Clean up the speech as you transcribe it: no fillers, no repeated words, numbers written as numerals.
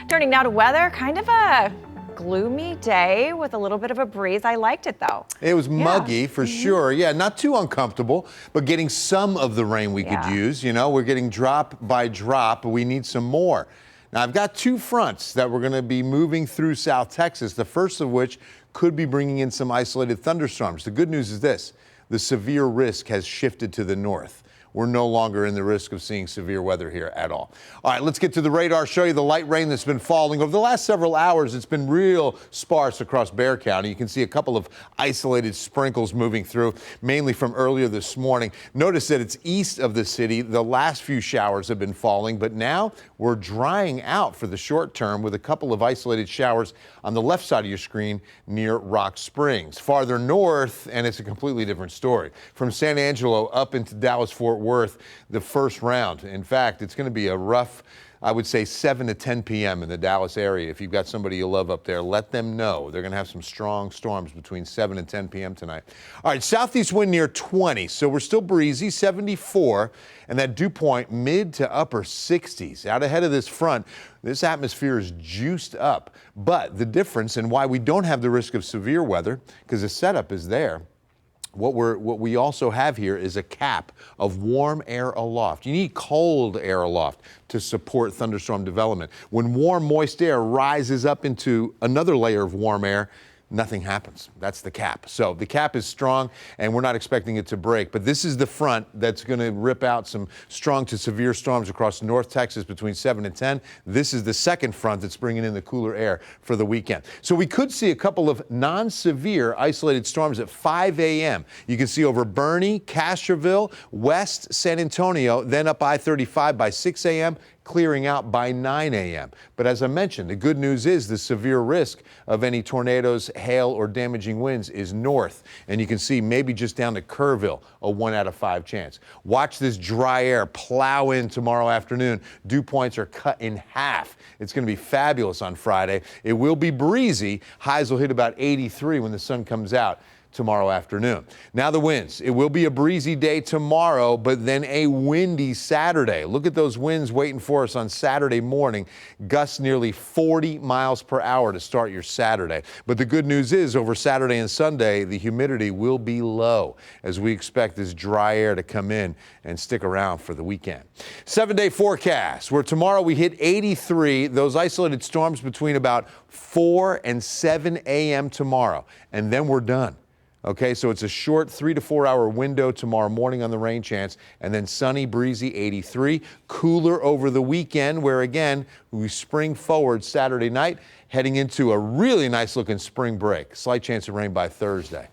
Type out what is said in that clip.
Turning now to weather, kind of a gloomy day with a little bit of a breeze. I liked it though. It was muggy for sure. Yeah, not too uncomfortable, but getting some of the rain we could use. You know, we're getting drop by drop. We need some more. Now, I've got two fronts that we're going to be moving through South Texas, the first of which could be bringing in some isolated thunderstorms. The good news is this: the severe risk has shifted to the north. We're no longer in the risk of seeing severe weather here at all. All right, let's get to the radar, show you the light rain that's been falling. Over the last several hours, it's been real sparse across Bexar County. You can see a couple of isolated sprinkles moving through, mainly from earlier this morning. Notice that it's east of the city. The last few showers have been falling, but now we're drying out for the short term with a couple of isolated showers on the left side of your screen near Rock Springs. Farther north, and it's a completely different story. From San Angelo up into Dallas-Fort Worth, the first round. In fact, it's going to be a rough, I would say 7 to 10 p.m. in the Dallas area. If you've got somebody you love up there, let them know. They're going to have some strong storms between 7 and 10 p.m. tonight. All right, southeast wind near 20, so we're still breezy, 74, and that dew point mid to upper 60s. Out ahead of this front, this atmosphere is juiced up. But the difference and why we don't have the risk of severe weather, because the setup is there, what we also have here is a cap of warm air aloft. You need cold air aloft to support thunderstorm development. When warm, moist air rises up into another layer of warm air, nothing happens. That's the cap. So the cap is strong, and we're not expecting it to break. But this is the front that's going to rip out some strong to severe storms across North Texas between 7 and 10. This is the second front that's bringing in the cooler air for the weekend. So we could see a couple of non-severe isolated storms at 5 a.m. You can see over Bernie, Castroville, West San Antonio, then up I-35 by 6 a.m., clearing out by 9 a.m. But as I mentioned, the good news is the severe risk of any tornadoes, hail, or damaging winds is north. And you can see maybe just down to Kerrville, a 1 out of 5 chance. Watch this dry air plow in tomorrow afternoon. Dew points are cut in half. It's going to be fabulous on Friday. It will be breezy. Highs will hit about 83 when the sun comes out tomorrow afternoon. Now the winds. It will be a breezy day tomorrow, but then a windy Saturday. Look at those winds waiting for us on Saturday morning. Gusts nearly 40 miles per hour to start your Saturday. But the good news is over Saturday and Sunday, the humidity will be low as we expect this dry air to come in and stick around for the weekend. 7-day forecast, where tomorrow we hit 83, those isolated storms between about 4 and 7 a.m. tomorrow, and then we're done. Okay, so it's a short 3 to 4 hour window tomorrow morning on the rain chance, and then sunny, breezy, 83. Cooler over the weekend, where again, we spring forward Saturday night, heading into a really nice looking spring break. Slight chance of rain by Thursday.